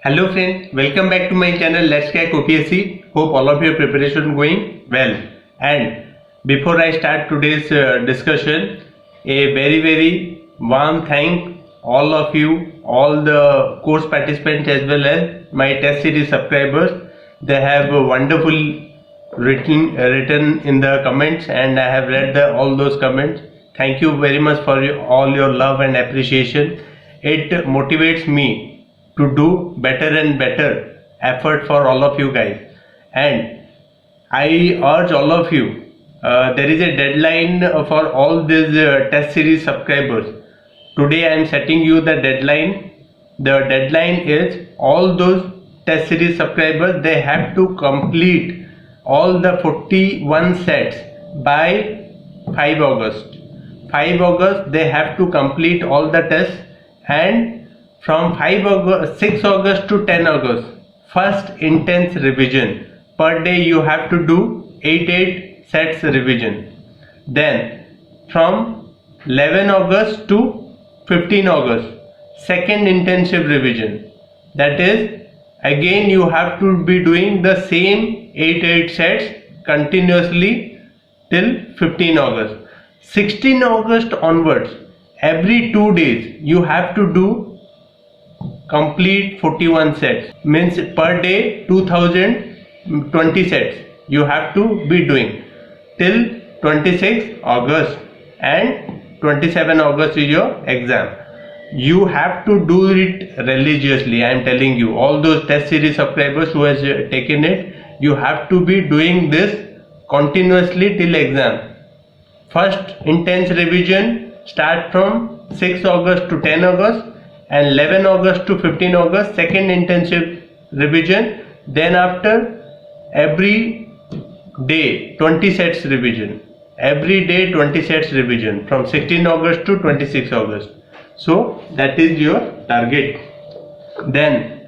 Hello friends, welcome back to my channel Let's Crack OPSC. Hope all of your preparation going well. And before I start today's discussion, a very warm thank all of you, all the course participants as well as my test series subscribers. They have wonderful written in the comments, and I have read all those comments. Thank you very much for all your love and appreciation. It motivates me to do better and better effort for all of you guys, and I urge all of you, there is a deadline for all these test series subscribers. Today I am setting you the deadline. The deadline is all those test series subscribers, they have to complete all the 41 sets by 5 August. 5 August they have to complete all the tests, and from 6 August to 10 August, first intense revision. Per day you have to do 8 sets revision. Then from 11 August to 15 August, second intensive revision. That is, again you have to be doing the same 8 sets continuously till 15 August. 16 August onwards, every 2 days you have to do complete 41 sets, means per day 2020 sets you have to be doing till 26 August, and 27 August is your exam. You have to do it religiously. I am telling you, all those test series subscribers who has taken it, you have to be doing this continuously till exam. First intense revision start from 6 August to 10 August, and 11 August to 15 August second intensive revision. Then after, every day 20 sets revision, every day 20 sets revision from 16 August to 26 August. So that is your target. Then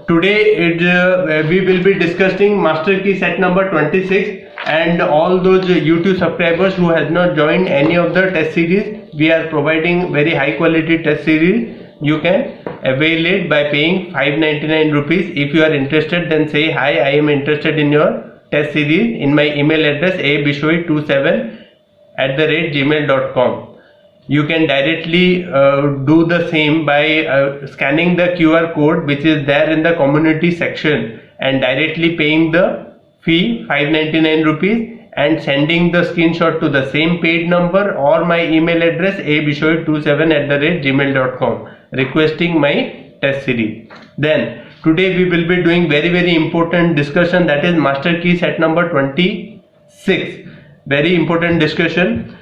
today we will be discussing master key set number 26, and all those YouTube subscribers who has not joined any of the test series, we are providing very high quality test series. You can avail it by paying 599 rupees. If you are interested, then say hi, I am interested in your test series in my email address abishoi27@gmail.com. You can directly do the same by scanning the QR code which is there in the community section, and directly paying the fee 599 rupees and sending the screenshot to the same paid number or my email address abishoi27@gmail.com requesting my test series. Then today we will be doing very important discussion, that is master key set number 26. Very important discussion.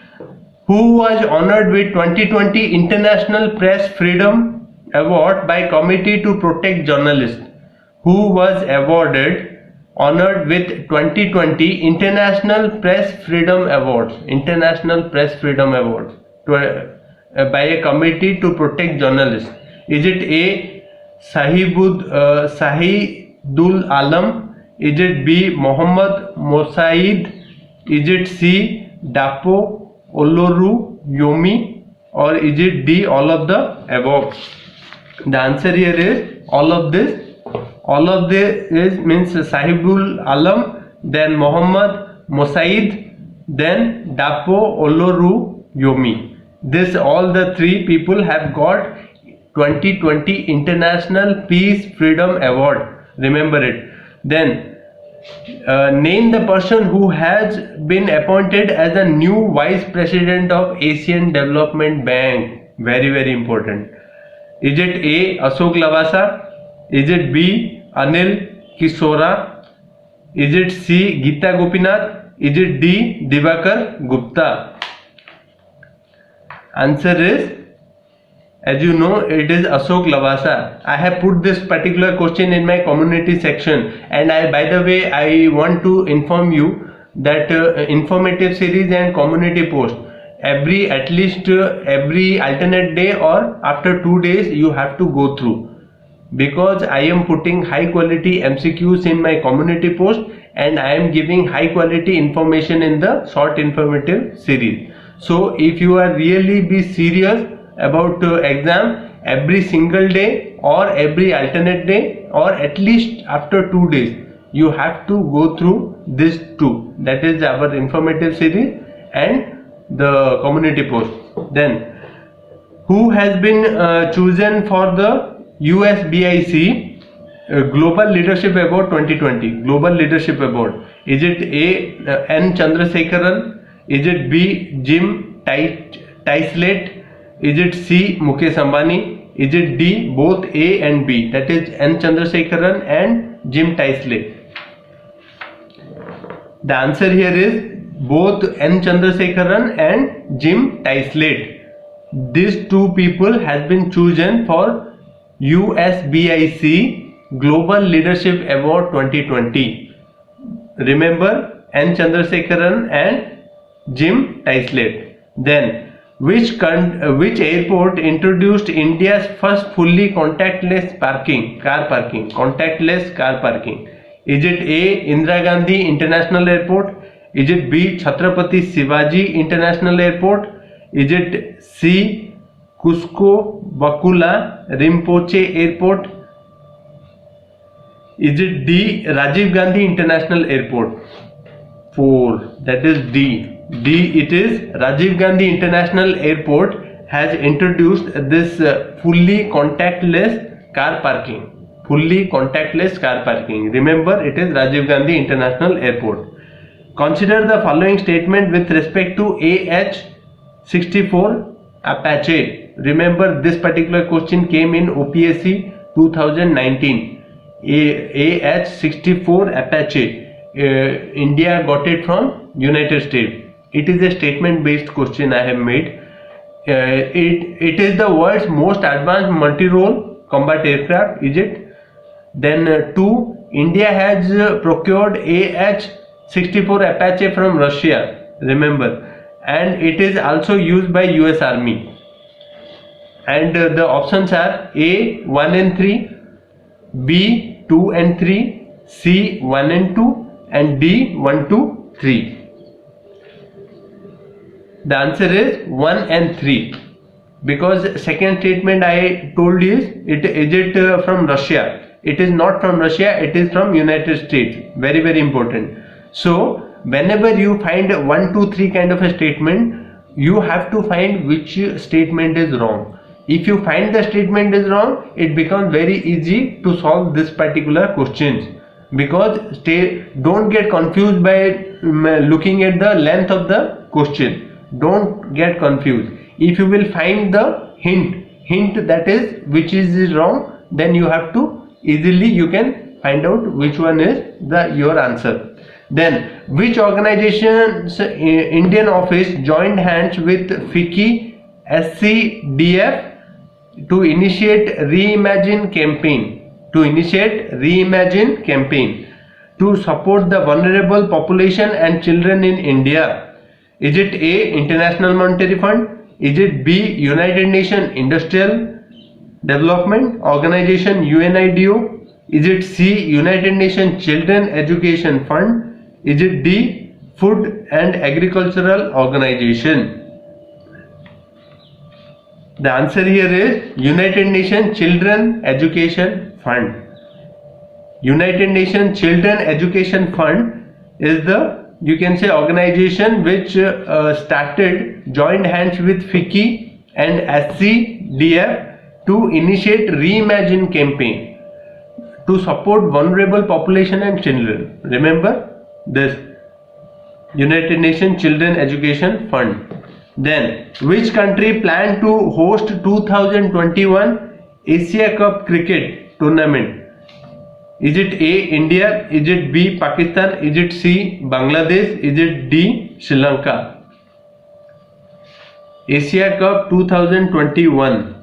Who was honored with 2020 International Press Freedom Award by Committee to Protect Journalists? Who was honored with 2020 International Press Freedom Awards, International Press Freedom Awards by a committee to protect journalists? Is it A. Shahidul Alam? Is it B. Mohammad Mosaid? Is it C. Dapo Oloru Yomi? Or is it D. all of the above? The answer here is all of this. All of this is means Sahibul Alam, then Mohammad Mosaid, then Dapo Oloru Yomi. This all the three people have got 2020 International Peace Freedom Award. Remember it. Then name the person who has been appointed as a new Vice President of Asian Development Bank. Very important. Is it A. Ashok Lavasa? Is it B. Anil Kisora? Is it C. Geeta Gopinath? Is it D. Divakar Gupta? Answer is, as you know, it is Ashok Lavasa. I have put this particular question in my community section, and by the way, I want to inform you that informative series and community post at least every alternate day or after 2 days you have to go through, because I am putting high quality MCQs in my community post, and I am giving high quality information in the short informative series. So if you are really be serious about exam, every single day or every alternate day, or at least after 2 days, you have to go through this two. That is our informative series and the community post. Then, who has been chosen for the USBIC Global Leadership Award 2020? Global Leadership Award. Is it A. N. Chandrasekaran? Is it B. Jim Taislett? Is it C. Mukesh Ambani? Is it D. Both A and B? That is N. Chandrasekaran and Jim Taislett. The answer here is both N. Chandrasekaran and Jim Taislett. These two people has been chosen for USBIC Global Leadership Award 2020. Remember N. Chandrasekaran and Jim Taislett. Then, which airport introduced India's first fully contactless car parking? Contactless car parking. Is it A. Indira Gandhi International Airport? Is it B. Chhatrapati Shivaji International Airport? Is it C. Cusco Bakula Rinpoche Airport? Is it D. Rajiv Gandhi International Airport? 4. That is D. D. It is Rajiv Gandhi International Airport has introduced this fully contactless car parking. Fully contactless car parking. Remember, it is Rajiv Gandhi International Airport. Consider the following statement with respect to AH-64 Apache. Remember, this particular question came in OPSC 2019. AH-64 Apache. India got it from United States. It is a statement based question I have made. It is the world's most advanced multi-role combat aircraft. Is it? Then 2. India has procured AH-64 Apache from Russia. Remember, and it is also used by US Army. And the options are A 1 and 3, B 2 and 3, C 1 and 2, and D 1 to 3. The answer is 1 and 3, because second statement I told is it from Russia. It is not from Russia, it is from United States. Very, very important. So whenever you find 1, 2, 3 kind of a statement, you have to find which statement is wrong. If you find the statement is wrong, it becomes very easy to solve this particular questions, because don't get confused by looking at the length of the question. Don't get confused. If you will find the hint that is which is wrong, then you have to easily you can find out which one is your answer. Then, which organization's Indian office joined hands with FICCI SCDF to initiate Reimagine campaign? To support the vulnerable population and children in India. Is it A. International Monetary Fund? Is it B. United Nations Industrial Development Organization UNIDO? Is it C. United Nations Children Education Fund? Is it D. Food and Agricultural Organization? The answer here is United Nations Children Education Fund. United Nations Children Education Fund is the, you can say, organization which joined hands with FICCI and SCDF to initiate Reimagine campaign to support vulnerable population and children. Remember this, United Nations Children Education Fund. Then, which country planned to host 2021 Asia Cup cricket tournament? Is it A. India? Is it B. Pakistan? Is it C. Bangladesh? Is it D. Sri Lanka? Asia Cup 2021.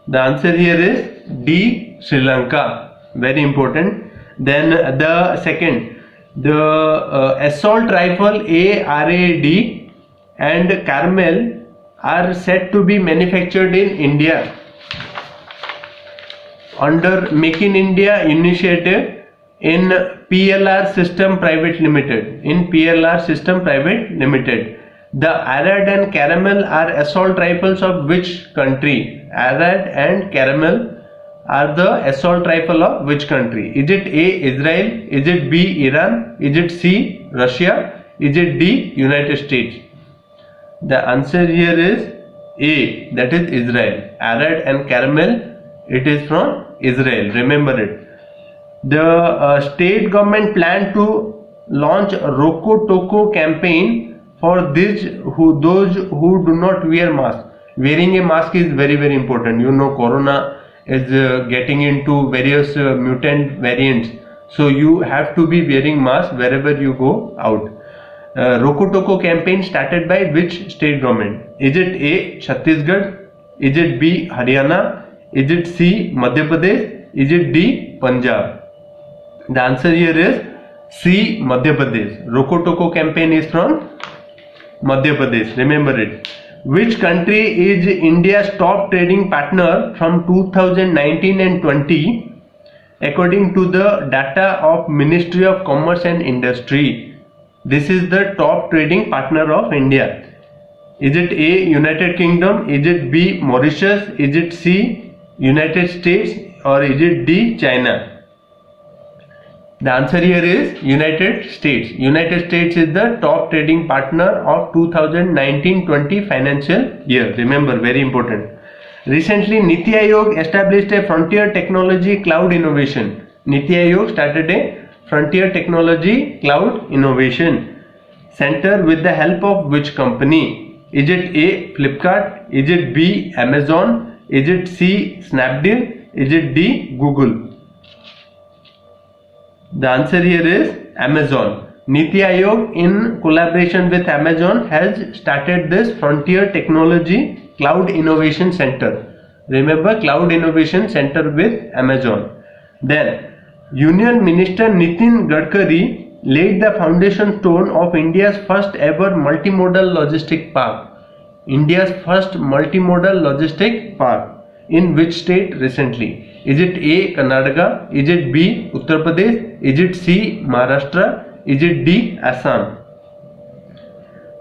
The answer here is D. Sri Lanka. Very important. Then the second, the assault rifle ARAD and Carmel are said to be manufactured in India under Make in India initiative in PLR System Private Limited. The Arad and Caramel are assault rifles of which country? Arad and Caramel are the assault rifle of which country? Is it A. Israel? Is it B. Iran? Is it C. Russia? Is it D. United States? The answer here is A, that is Israel. Arad and Caramel, it is from Israel. Remember it. The state government planned to launch a Roko Toko campaign for those who do not wear mask. Wearing a mask is very very important. You know, Corona is getting into various mutant variants, so you have to be wearing mask wherever you go out. Roko Toko campaign started by which state government? Is it A. Chhattisgarh? Is it B. Haryana? Is it C. Madhya Pradesh? Is it D. Punjab? The answer here is C. Madhya Pradesh. Roko Toko campaign is from Madhya Pradesh. Remember it. Which country is India's top trading partner from 2019 and 20 according to the data of Ministry of Commerce and Industry? This is the top trading partner of India. Is it A. United Kingdom? Is it B. Mauritius? Is it C. United States? Or is it D. China? The answer here is United States. United States is the top trading partner of 2019-20 financial year. Remember, very important. Recently, Niti Aayog established a Frontier Technology Cloud Innovation. Niti Aayog started a Frontier Technology Cloud Innovation Center with the help of which company? Is it A. Flipkart? Is it B. Amazon? Is it C. Snapdeal? Is it D. Google? The answer here is Amazon. Niti Aayog in collaboration with Amazon has started this Frontier Technology Cloud Innovation Center. Remember, Cloud Innovation Center with Amazon. Then Union Minister Nitin Gadkari laid the foundation stone of India's first ever multimodal logistic park. India's first multimodal logistic park. In which state recently? Is it A. Karnataka? Is it B. Uttar Pradesh? Is it C. Maharashtra? Is it D. Assam?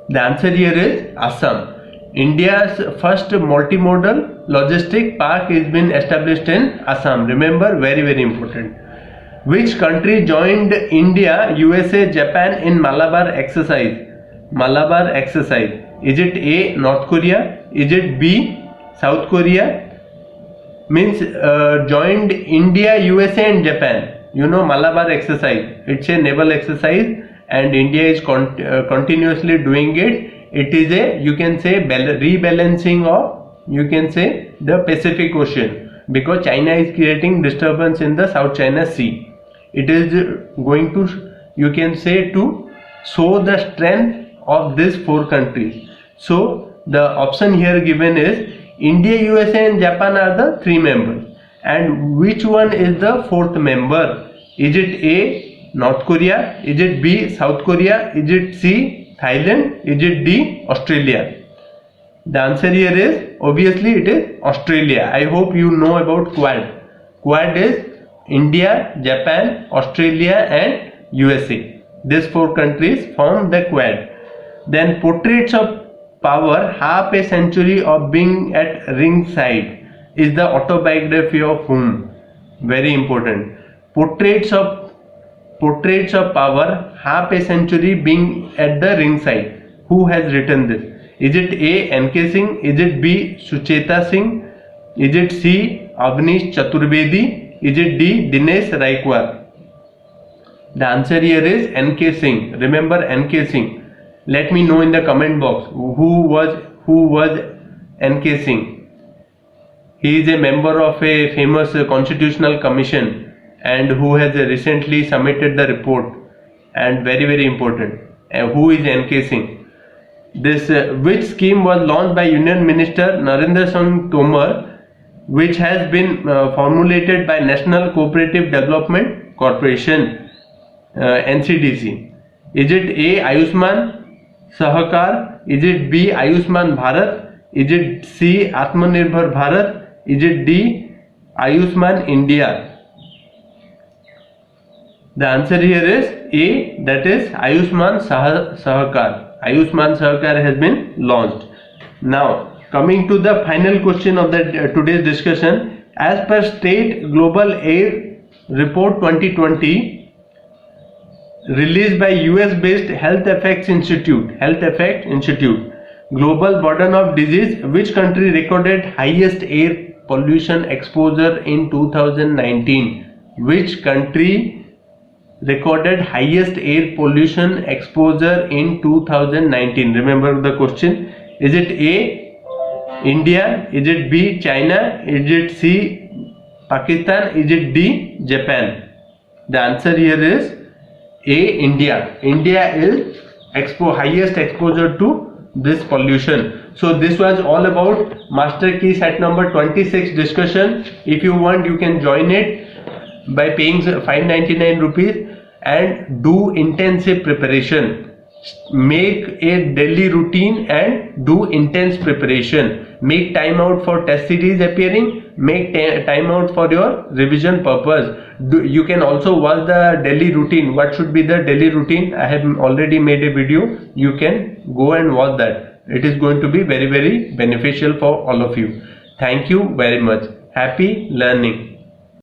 The answer here is Assam. India's first multimodal logistic park has been established in Assam. Remember, very very important. Which country joined India, USA, Japan in Malabar exercise? Malabar exercise. Is it A. North Korea? Is it B. South Korea? Means joined India, USA and Japan. You know, Malabar exercise. It's a naval exercise and India is continuously doing it. It is a, you can say, rebalancing of, you can say, the Pacific Ocean, because China is creating disturbance in the South China Sea. It is going to, you can say, to show the strength of these four countries. So the option here given is India, USA and Japan are the three members. And which one is the fourth member? Is it A. North Korea? Is it B. South Korea? Is it C. Thailand? Is it D. Australia? The answer here is, obviously it is Australia. I hope you know about Quad. Quad is India, Japan, Australia and USA. These four countries form the Quad. Then Portraits of Power, Half a Century of Being at Ringside is the autobiography of whom? Very important. Portraits of Power, Half a Century Being at the Ringside. Who has written this? Is it A. N.K. Singh? Is it B. Sucheta Singh? Is it C. Avnish Chaturvedi? Is it D. Dinesh Raikwar? The answer here is N.K. Singh. Remember N.K. Singh. Let me know in the comment box who was N.K. Singh. He is a member of a famous constitutional commission and who has recently submitted the report, and very very important. Who is N.K. Singh? This which scheme was launched by Union Minister Narendra Singh Tomar, which has been formulated by National Cooperative Development Corporation, NCDC. Is it A. Ayushman Sahakar? Is it B. Ayushman Bharat? Is it C. Atmanirbhar Bharat? Is it D. Ayushman India? The answer here is A, that is Ayushman Sahakar. Ayushman Sahakar has been launched. Now coming to the final question of the today's discussion, As per State Global Air Report 2020, released by US-based Health Effects Institute, Global Burden of Disease, which country recorded highest air pollution exposure in 2019? Which country recorded highest air pollution exposure in 2019? Remember the question. Is it A, India? Is it B, China? Is it C, Pakistan? Is it D, Japan? The answer here is A, India. India is highest exposure to this pollution. So this was all about master key set number 26 discussion. If you want, you can join it by paying 599 rupees and do intensive preparation. Make a daily routine and do intense preparation. Make time out for test series appearing. Make time out for your revision purpose. You can also watch the daily routine. What should be the daily routine? I have already made a video. You can go and watch that. It is going to be very, very beneficial for all of you. Thank you very much. Happy learning.